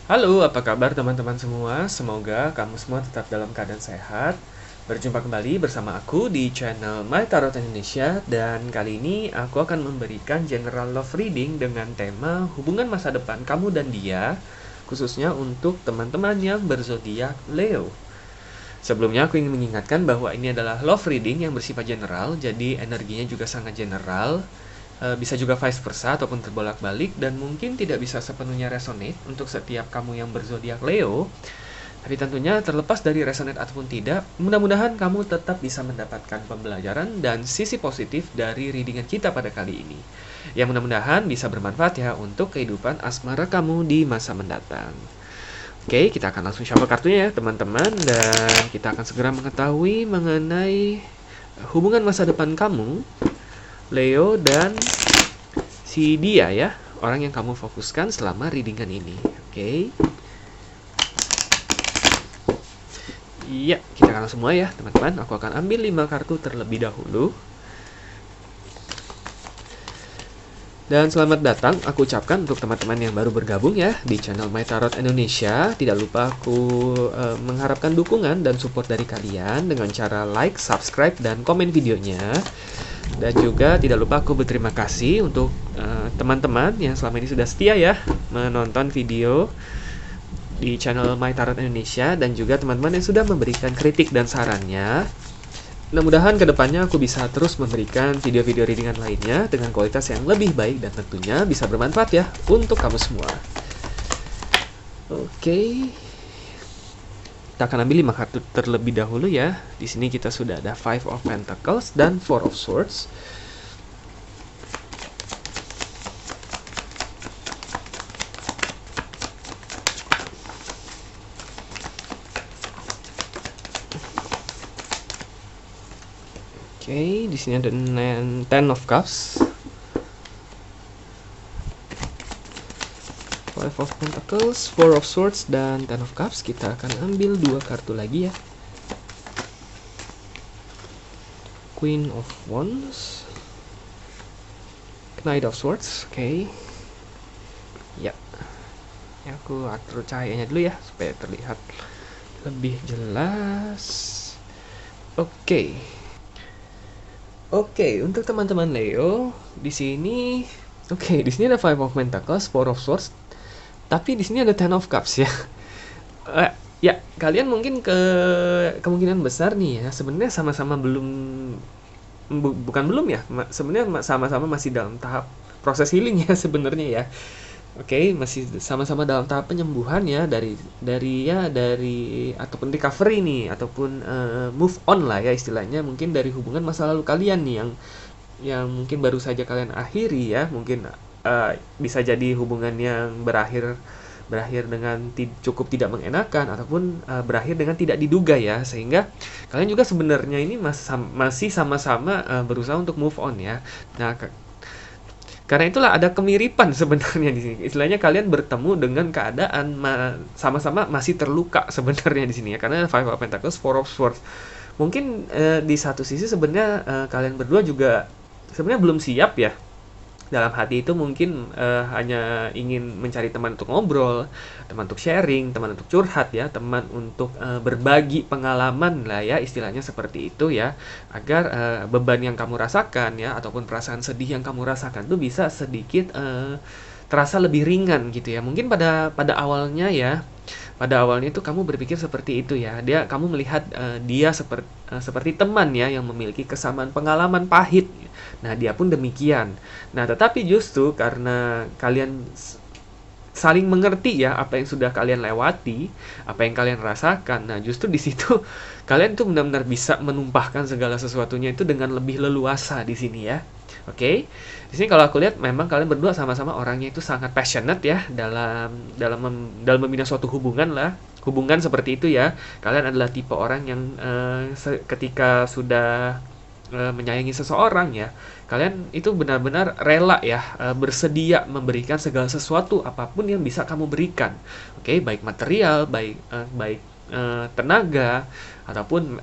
Halo, apa kabar teman-teman semua? Semoga kamu semua tetap dalam keadaan sehat. Berjumpa kembali bersama aku di channel My Tarot Indonesia dan kali ini aku akan memberikan general love reading dengan tema hubungan masa depan kamu dan dia, khususnya untuk teman-teman yang berzodiak Leo. Sebelumnya aku ingin mengingatkan bahwa ini adalah love reading yang bersifat general, jadi energinya juga sangat general. Bisa juga vice versa ataupun terbolak-balik dan mungkin tidak bisa sepenuhnya resonate untuk setiap kamu yang berzodiak Leo. Tapi tentunya terlepas dari resonate ataupun tidak, mudah-mudahan kamu tetap bisa mendapatkan pembelajaran dan sisi positif dari readingan kita pada kali ini. Yang mudah-mudahan bisa bermanfaat ya untuk kehidupan asmara kamu di masa mendatang. Oke, kita akan langsung shuffle kartunya ya teman-teman. Dan kita akan segera mengetahui mengenai hubungan masa depan kamu, Leo, dan si dia ya, orang yang kamu fokuskan selama readingan ini. Oke. Iya, kita akan langsung mulai ya teman-teman. Aku akan ambil 5 kartu terlebih dahulu. Dan selamat datang aku ucapkan untuk teman-teman yang baru bergabung ya di channel My Tarot Indonesia. Tidak lupa aku mengharapkan dukungan dan support dari kalian dengan cara like, subscribe, dan komen videonya. Dan juga tidak lupa aku berterima kasih untuk teman-teman yang selama ini sudah setia ya menonton video di channel My Tarot Indonesia, dan juga teman-teman yang sudah memberikan kritik dan sarannya. Mudah-mudahan kedepannya aku bisa terus memberikan video-video readingan lainnya dengan kualitas yang lebih baik dan tentunya bisa bermanfaat ya untuk kamu semua. Oke. Kita akan ambil 5 kartu terlebih dahulu ya. Di sini kita sudah ada Five of Pentacles dan Four of Swords. Oke, di sini ada Ten of Cups. Five of Pentacles, Four of Swords, dan Ten of Cups. Kita akan ambil 2 kartu lagi ya. Queen of Wands, Knight of Swords. Oke. Ya. Aku atur cahayanya dulu ya supaya terlihat lebih jelas. Oke. Oke, untuk teman-teman Leo, di sini di sini ada Five of Pentacles, Four of Swords, tapi di sini ada Ten of Cups ya. Ya, kalian mungkin kemungkinan besar nih ya, sebenarnya sama-sama bukan belum ya, sebenarnya sama-sama masih dalam tahap proses healing ya sebenarnya ya. Oke, masih sama-sama dalam tahap penyembuhan ya dari ataupun recovery nih ataupun move on lah ya istilahnya, mungkin dari hubungan masa lalu kalian nih yang mungkin baru saja kalian akhiri ya, mungkin bisa jadi hubungan yang berakhir dengan cukup tidak mengenakan ataupun berakhir dengan tidak diduga ya, sehingga kalian juga sebenarnya ini masih sama-sama berusaha untuk move on ya. Nah, karena itulah ada kemiripan sebenarnya di sini. Istilahnya kalian bertemu dengan keadaan sama-sama masih terluka sebenarnya di sini ya. Karena Five of Pentacles, Four of Swords. Mungkin di satu sisi sebenarnya kalian berdua juga sebenarnya belum siap ya. Dalam hati itu mungkin hanya ingin mencari teman untuk ngobrol, teman untuk sharing, teman untuk curhat ya, teman untuk berbagi pengalaman lah ya, istilahnya seperti itu ya, agar beban yang kamu rasakan ya ataupun perasaan sedih yang kamu rasakan tuh bisa sedikit terasa lebih ringan gitu ya. Mungkin pada awalnya ya, pada awalnya itu kamu berpikir seperti itu ya. Kamu melihat dia seperti teman ya yang memiliki kesamaan pengalaman pahit. Nah, dia pun demikian. Nah, tetapi justru karena kalian saling mengerti ya apa yang sudah kalian lewati, apa yang kalian rasakan. Nah, justru di situ kalian tuh benar-benar bisa menumpahkan segala sesuatunya itu dengan lebih leluasa di sini ya. Oke. Di sini kalau aku lihat memang kalian berdua sama-sama orangnya itu sangat passionate ya dalam membina suatu hubungan lah. Hubungan seperti itu ya. Kalian adalah tipe orang yang ketika sudah menyayangi seseorang ya, kalian itu benar-benar rela ya, bersedia memberikan segala sesuatu apapun yang bisa kamu berikan. Oke, baik material, baik tenaga ataupun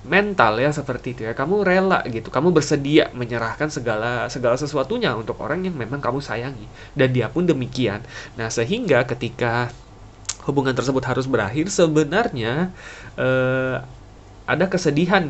mental ya seperti itu ya. Kamu rela gitu, kamu bersedia menyerahkan segala segala sesuatunya untuk orang yang memang kamu sayangi, dan dia pun demikian. Nah, sehingga ketika hubungan tersebut harus berakhir, sebenarnya eh, ada kesedihan,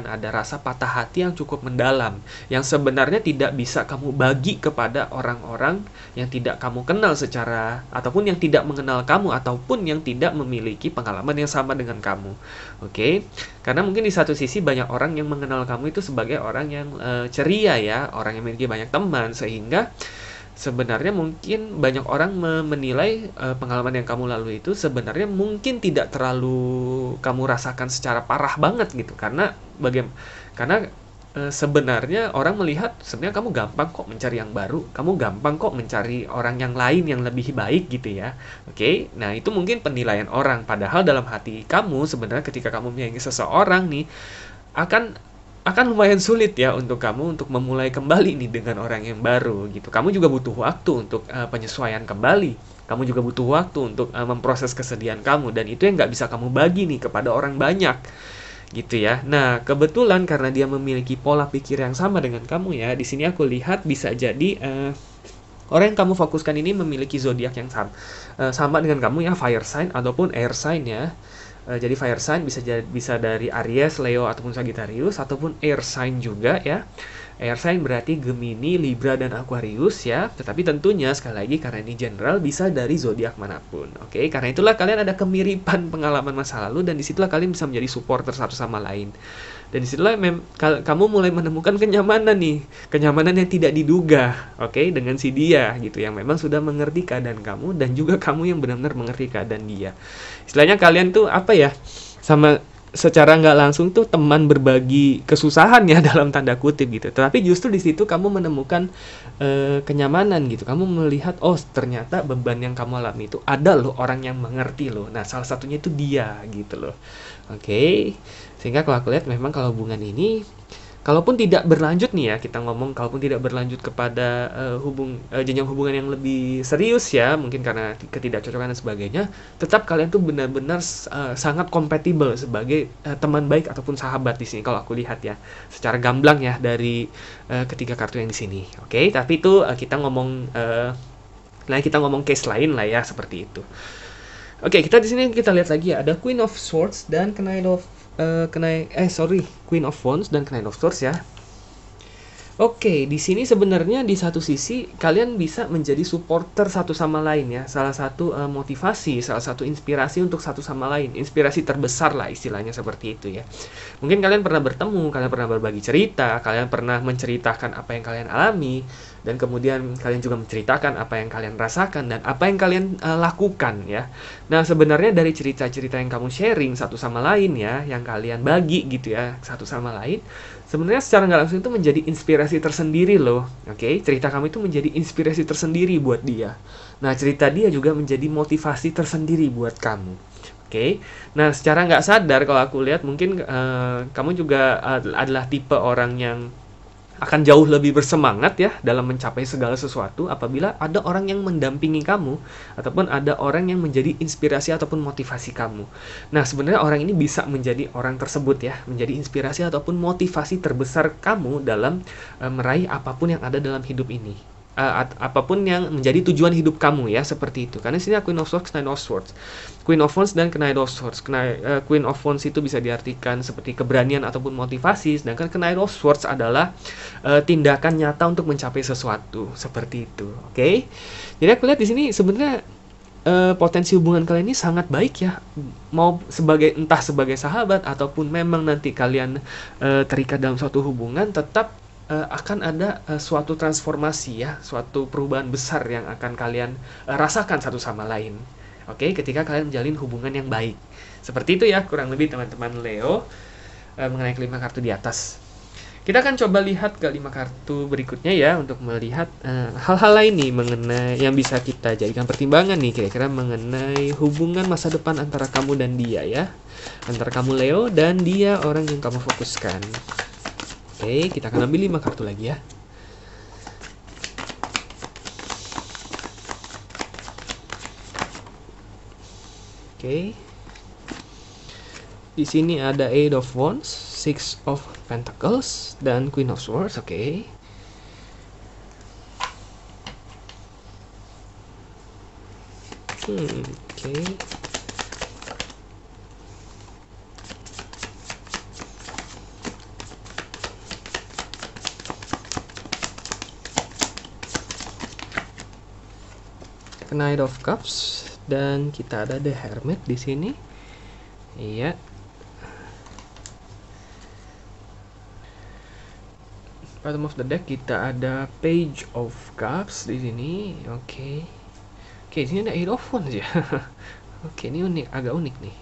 ada rasa patah hati yang cukup mendalam, yang sebenarnya tidak bisa kamu bagi kepada orang-orang yang tidak kamu kenal secara, ataupun yang tidak mengenal kamu, ataupun yang tidak memiliki pengalaman yang sama dengan kamu. Oke, karena mungkin di satu sisi banyak orang yang mengenal kamu itu sebagai orang yang ceria ya, orang yang memiliki banyak teman, sehingga sebenarnya mungkin banyak orang menilai pengalaman yang kamu lalui itu sebenarnya mungkin tidak terlalu kamu rasakan secara parah banget gitu, karena karena sebenarnya orang melihat sebenarnya kamu gampang kok mencari yang baru, kamu gampang kok mencari orang yang lain yang lebih baik gitu ya. Oke, nah itu mungkin penilaian orang, padahal dalam hati kamu sebenarnya ketika kamu menyayangi seseorang nih, akan lumayan sulit ya untuk kamu untuk memulai kembali nih dengan orang yang baru gitu. Kamu juga butuh waktu untuk penyesuaian kembali. Kamu juga butuh waktu untuk memproses kesedihan kamu, dan itu yang nggak bisa kamu bagi nih kepada orang banyak gitu ya. Nah, kebetulan karena dia memiliki pola pikir yang sama dengan kamu ya, di sini aku lihat bisa jadi orang yang kamu fokuskan ini memiliki zodiak yang sama dengan kamu ya, fire sign ataupun air sign ya. Jadi fire sign bisa dari Aries, Leo ataupun Sagittarius, ataupun air sign juga ya. Air sign berarti Gemini, Libra dan Aquarius ya. Tetapi tentunya sekali lagi karena ini general bisa dari zodiak manapun. Oke, karena itulah kalian ada kemiripan pengalaman masa lalu, dan disitulah kalian bisa menjadi supporter satu sama lain. Dan disitulah kamu mulai menemukan kenyamanan nih, kenyamanan yang tidak diduga, oke, dengan si dia gitu, yang memang sudah mengerti keadaan kamu, dan juga kamu yang benar-benar mengerti keadaan dia. Istilahnya kalian tuh apa ya, sama secara nggak langsung tuh teman berbagi kesusahan ya dalam tanda kutip gitu. Tapi justru di situ kamu menemukan kenyamanan gitu. Kamu melihat, oh ternyata beban yang kamu alami itu ada loh orang yang mengerti loh. Nah, salah satunya itu dia gitu loh. Oke. Sehingga kalau aku lihat memang kalau hubungan ini, kalaupun tidak berlanjut nih ya, kita ngomong kalaupun tidak berlanjut kepada jenjang hubungan yang lebih serius ya, mungkin karena ketidakcocokan dan sebagainya, tetap kalian tuh benar-benar sangat kompatibel sebagai teman baik ataupun sahabat di sini kalau aku lihat ya, secara gamblang ya dari ketiga kartu yang di sini. Oke, tapi itu kita ngomong case lain lah ya, seperti itu. Oke, kita di sini kita lihat lagi ya, ada Queen of Swords dan Queen of Wands dan Knight of Swords ya. Oke, di sini sebenarnya di satu sisi kalian bisa menjadi supporter satu sama lain ya. Salah satu motivasi, salah satu inspirasi untuk satu sama lain. Inspirasi terbesar lah istilahnya seperti itu ya. Mungkin kalian pernah bertemu, kalian pernah berbagi cerita, kalian pernah menceritakan apa yang kalian alami, dan kemudian kalian juga menceritakan apa yang kalian rasakan dan apa yang kalian lakukan ya. Nah, sebenarnya dari cerita-cerita yang kamu sharing satu sama lain ya, yang kalian bagi gitu ya satu sama lain, sebenarnya secara nggak langsung itu menjadi inspirasi tersendiri loh. Oke, cerita kamu itu menjadi inspirasi tersendiri buat dia. Nah, cerita dia juga menjadi motivasi tersendiri buat kamu. Oke, nah secara nggak sadar kalau aku lihat mungkin kamu juga adalah tipe orang yang akan jauh lebih bersemangat ya dalam mencapai segala sesuatu apabila ada orang yang mendampingi kamu, ataupun ada orang yang menjadi inspirasi ataupun motivasi kamu. Nah, sebenarnya orang ini bisa menjadi orang tersebut ya, menjadi inspirasi ataupun motivasi terbesar kamu dalam meraih apapun yang ada dalam hidup ini. Apapun yang menjadi tujuan hidup kamu ya, seperti itu. Karena sini Queen of Swords, Knight of Swords, Queen of Wands dan Knight of Swords. Queen of Wands itu bisa diartikan seperti keberanian ataupun motivasi, sedangkan Knight of Swords adalah tindakan nyata untuk mencapai sesuatu, seperti itu. Oke, jadi aku lihat di sini sebenarnya potensi hubungan kalian ini sangat baik ya, mau entah sebagai sahabat ataupun memang nanti kalian terikat dalam suatu hubungan, tetap akan ada suatu transformasi ya, suatu perubahan besar yang akan kalian rasakan satu sama lain. Oke, ketika kalian menjalin hubungan yang baik. Seperti itu ya, kurang lebih teman-teman Leo mengenai kelima kartu di atas. Kita akan coba lihat ke 5 kartu berikutnya ya, untuk melihat hal-hal lain nih mengenai yang bisa kita jadikan pertimbangan nih, kira-kira mengenai hubungan masa depan antara kamu dan dia ya. Antara kamu Leo dan dia orang yang kamu fokuskan. Oke, kita akan ambil 5 kartu lagi ya. Oke. Di sini ada Eight of Wands, Six of Pentacles, dan Queen of Swords. Oke. Oke. Knight of Cups, dan kita ada The Hermit di sini. Iya. Bottom of the deck kita ada Page of Cups di sini. Oke. Oke, di sini ada Eight of Wands ya. Oke, ini unik, agak unik nih.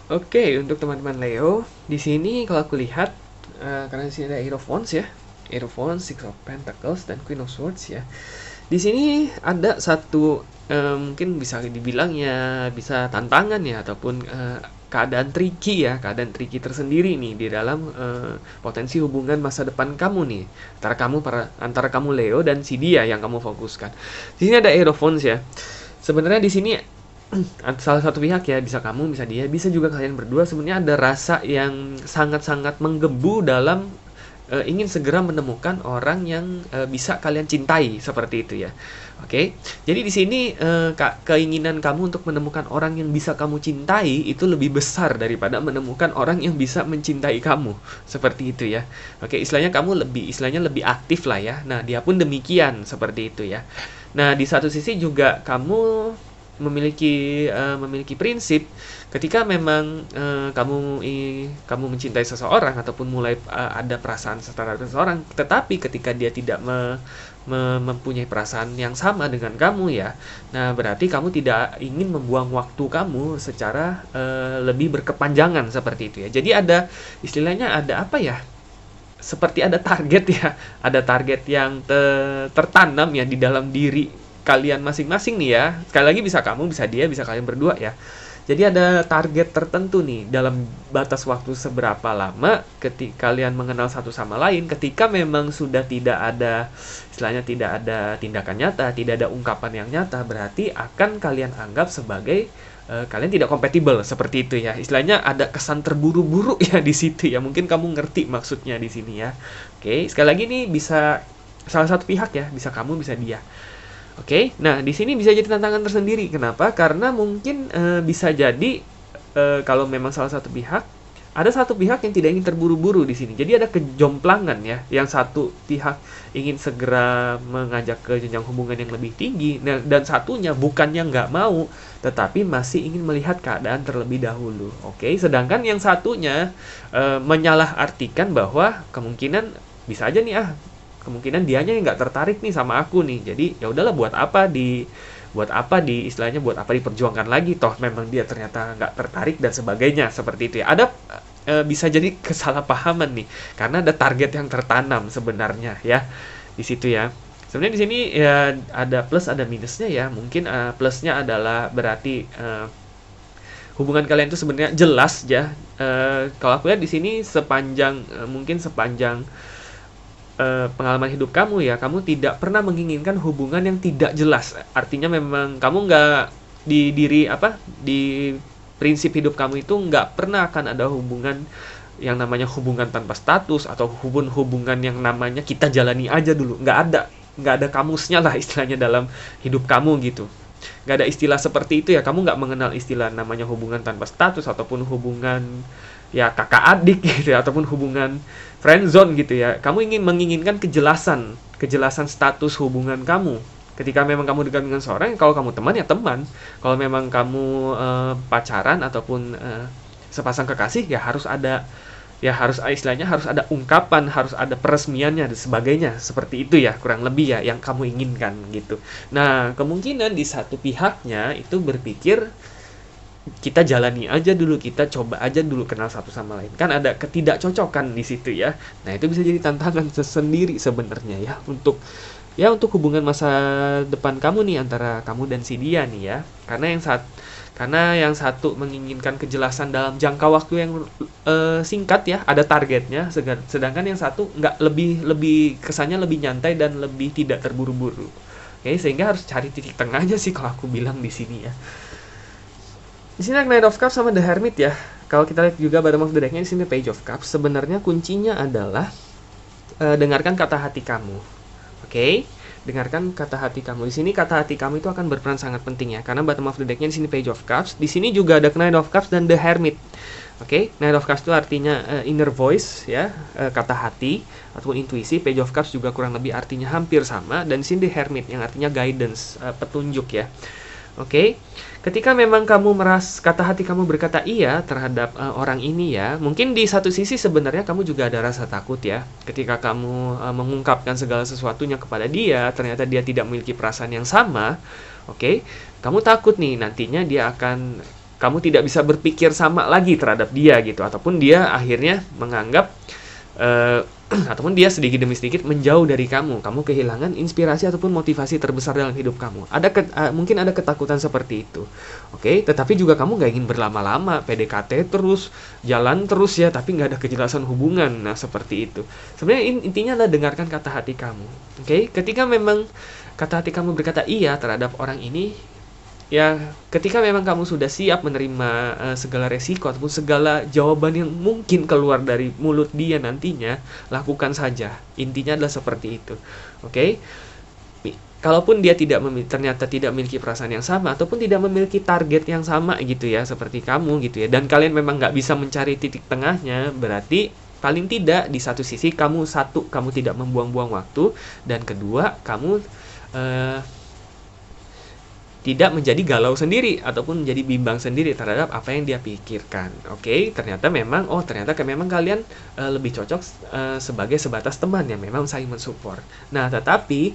Oke, untuk teman-teman Leo, di sini kalau aku lihat karena di sini ada Eight of Wands ya. Eight of Wands, Six of Pentacles, dan Queen of Swords ya. Di sini ada satu mungkin bisa dibilang ya bisa tantangan ya, ataupun keadaan tricky ya, keadaan tricky tersendiri nih di dalam potensi hubungan masa depan kamu nih, antara kamu Leo dan si dia yang kamu fokuskan. Di sini ada Eight of Wands ya. Sebenarnya di sini salah satu pihak ya, bisa kamu, bisa dia, bisa juga kalian berdua, sebenarnya ada rasa yang sangat-sangat menggebu dalam ingin segera menemukan orang yang bisa kalian cintai, seperti itu ya. Oke. Jadi di sini keinginan kamu untuk menemukan orang yang bisa kamu cintai itu lebih besar daripada menemukan orang yang bisa mencintai kamu, seperti itu ya. Oke, istilahnya kamu lebih aktif lah ya. Nah, dia pun demikian, seperti itu ya. Nah, di satu sisi juga kamu memiliki prinsip ketika memang kamu mencintai seseorang ataupun mulai ada perasaan terhadap seseorang, tetapi ketika dia tidak mempunyai perasaan yang sama dengan kamu ya, nah berarti kamu tidak ingin membuang waktu kamu secara lebih berkepanjangan, seperti itu ya. Jadi ada istilahnya ada apa ya? Seperti ada target ya, ada target yang tertanam ya di dalam diri kalian masing-masing nih ya. Sekali lagi bisa kamu, bisa dia, bisa kalian berdua ya. Jadi ada target tertentu nih dalam batas waktu seberapa lama ketika kalian mengenal satu sama lain. Ketika memang sudah tidak ada, istilahnya tidak ada tindakan nyata, tidak ada ungkapan yang nyata, berarti akan kalian anggap sebagai kalian tidak kompatibel, seperti itu ya. Istilahnya ada kesan terburu-buru ya di situ ya. Mungkin kamu ngerti maksudnya di sini ya. Oke, sekali lagi nih bisa salah satu pihak ya, bisa kamu, bisa dia. Oke, nah di sini bisa jadi tantangan tersendiri. Kenapa? Karena mungkin bisa jadi kalau memang salah satu pihak, ada satu pihak yang tidak ingin terburu-buru di sini. Jadi ada kejomplangan ya. Yang satu pihak ingin segera mengajak ke jenjang hubungan yang lebih tinggi, nah, dan satunya bukannya nggak mau, tetapi masih ingin melihat keadaan terlebih dahulu. Oke, sedangkan yang satunya menyalahartikan bahwa kemungkinan bisa aja nih kemungkinan dianya nggak tertarik nih sama aku nih. Jadi ya udahlah, buat apa istilahnya buat apa diperjuangkan lagi, toh memang dia ternyata nggak tertarik dan sebagainya, seperti itu ya. Ada bisa jadi kesalahpahaman nih karena ada target yang tertanam sebenarnya ya di situ ya. Sebenarnya di sini ya ada plus ada minusnya ya. Mungkin plusnya adalah berarti hubungan kalian itu sebenarnya jelas ya. Kalau aku lihat di sini mungkin sepanjang pengalaman hidup kamu ya, kamu tidak pernah menginginkan hubungan yang tidak jelas. Artinya memang kamu nggak di prinsip hidup kamu itu nggak pernah akan ada hubungan yang namanya hubungan tanpa status atau hubungan yang namanya kita jalani aja dulu. Nggak ada kamusnya lah istilahnya dalam hidup kamu gitu. Nggak ada istilah seperti itu ya. Kamu nggak mengenal istilah namanya hubungan tanpa status ataupun hubungan ya kakak adik gitu ya, ataupun hubungan friendzone gitu ya. Kamu menginginkan kejelasan status hubungan kamu. Ketika memang kamu dekat dengan seorang, kalau kamu teman ya teman. Kalau memang kamu pacaran ataupun sepasang kekasih ya harus ada istilahnya harus ada ungkapan, harus ada peresmiannya dan sebagainya. Seperti itu ya kurang lebih ya yang kamu inginkan gitu. Nah, kemungkinan di satu pihaknya itu berpikir kita jalani aja dulu, kita coba aja dulu kenal satu sama lain. Kan ada ketidakcocokan di situ ya. Nah, itu bisa jadi tantangan tersendiri sebenarnya ya untuk hubungan masa depan kamu nih antara kamu dan si dia nih ya. Karena yang satu menginginkan kejelasan dalam jangka waktu yang singkat ya, ada targetnya, sedangkan yang satu nggak lebih kesannya lebih nyantai dan lebih tidak terburu-buru. Oke, sehingga harus cari titik tengahnya sih kalau aku bilang di sini ya. Di sini ada Knight of Cups sama The Hermit ya. Kalau kita lihat juga bottom of the deck-nya di sini Page of Cups. Sebenarnya kuncinya adalah dengarkan kata hati kamu. Oke? Dengarkan kata hati kamu. Di sini kata hati kamu itu akan berperan sangat penting ya, karena bottom of the deck-nya di sini Page of Cups. Di sini juga ada Knight of Cups dan The Hermit. Oke, Knight of Cups itu artinya inner voice ya, kata hati ataupun intuisi. Page of Cups juga kurang lebih artinya hampir sama, dan di sini The Hermit yang artinya guidance, petunjuk ya. Oke, ketika memang kamu kata hati kamu berkata iya terhadap orang ini ya, mungkin di satu sisi sebenarnya kamu juga ada rasa takut ya. Ketika kamu mengungkapkan segala sesuatunya kepada dia, ternyata dia tidak memiliki perasaan yang sama. Oke, kamu takut nih nantinya kamu tidak bisa berpikir sama lagi terhadap dia gitu, ataupun dia akhirnya menganggap ataupun dia sedikit demi sedikit menjauh dari kamu kehilangan inspirasi ataupun motivasi terbesar dalam hidup kamu. Mungkin ada ketakutan seperti itu. Oke, tetapi juga kamu gak ingin berlama-lama PDKT terus, jalan terus ya, tapi gak ada kejelasan hubungan. Nah, seperti itu. Sebenarnya intinya adalah dengarkan kata hati kamu. Oke, ketika memang kata hati kamu berkata iya terhadap orang ini, ya, ketika memang kamu sudah siap menerima segala resiko ataupun segala jawaban yang mungkin keluar dari mulut dia nantinya, lakukan saja. Intinya adalah seperti itu. Oke? Kalaupun dia ternyata tidak memiliki perasaan yang sama ataupun tidak memiliki target yang sama gitu ya, seperti kamu gitu ya, dan kalian memang nggak bisa mencari titik tengahnya, berarti paling tidak di satu sisi kamu tidak membuang-buang waktu, dan kedua kamu tidak menjadi galau sendiri ataupun menjadi bimbang sendiri terhadap apa yang dia pikirkan. Oke, ternyata memang kalian lebih cocok sebagai sebatas teman yang memang saling mensupport. Nah, tetapi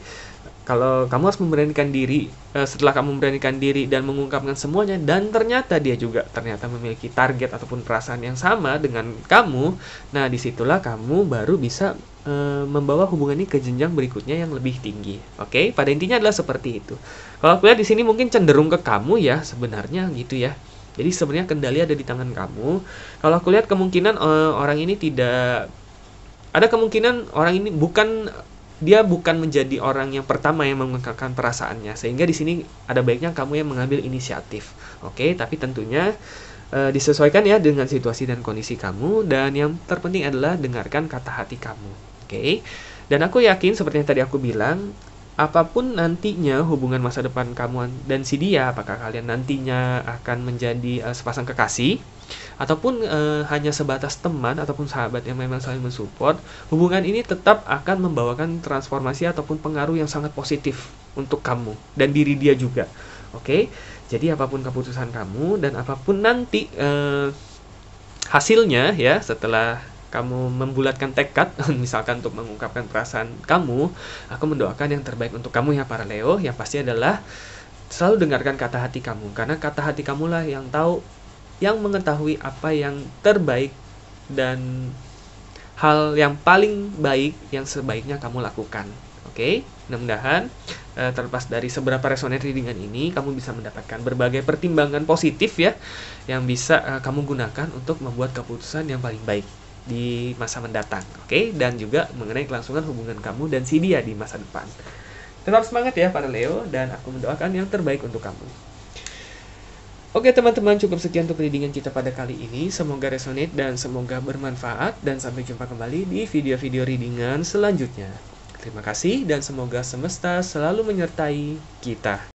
kalau kamu harus memberanikan diri, setelah kamu memberanikan diri dan mengungkapkan semuanya, dan ternyata dia juga memiliki target ataupun perasaan yang sama dengan kamu, nah disitulah kamu baru bisa membawa hubungan ini ke jenjang berikutnya yang lebih tinggi. Oke, pada intinya adalah seperti itu. Kalau aku lihat di sini mungkin cenderung ke kamu ya sebenarnya gitu ya. Jadi sebenarnya kendali ada di tangan kamu. Kalau aku lihat kemungkinan orang ini bukan menjadi orang yang pertama yang mengungkapkan perasaannya, sehingga di sini ada baiknya kamu yang mengambil inisiatif. Oke, tapi tentunya disesuaikan ya dengan situasi dan kondisi kamu, dan yang terpenting adalah dengarkan kata hati kamu. Oke, dan aku yakin seperti yang tadi aku bilang, apapun nantinya hubungan masa depan kamu dan si dia, apakah kalian nantinya akan menjadi sepasang kekasih ataupun hanya sebatas teman ataupun sahabat yang memang saling mensupport, hubungan ini tetap akan membawakan transformasi ataupun pengaruh yang sangat positif untuk kamu dan diri dia juga. Oke, jadi apapun keputusan kamu dan apapun nanti hasilnya ya, setelah kamu membulatkan tekad misalkan untuk mengungkapkan perasaan kamu, aku mendoakan yang terbaik untuk kamu ya para Leo. Yang pasti adalah selalu dengarkan kata hati kamu, karena kata hati kamulah yang mengetahui apa yang terbaik dan hal yang paling baik yang sebaiknya kamu lakukan. Oke, mudah-mudahan terlepas dari seberapa resonate readingan ini, kamu bisa mendapatkan berbagai pertimbangan positif ya, yang bisa kamu gunakan untuk membuat keputusan yang paling baik di masa mendatang. Oke, dan juga mengenai kelangsungan hubungan kamu dan si dia di masa depan. Tetap semangat ya para Leo, dan aku mendoakan yang terbaik untuk kamu. Oke teman-teman, cukup sekian untuk readingan kita pada kali ini. Semoga resonate dan semoga bermanfaat, dan sampai jumpa kembali di video-video readingan selanjutnya. Terima kasih dan semoga semesta selalu menyertai kita.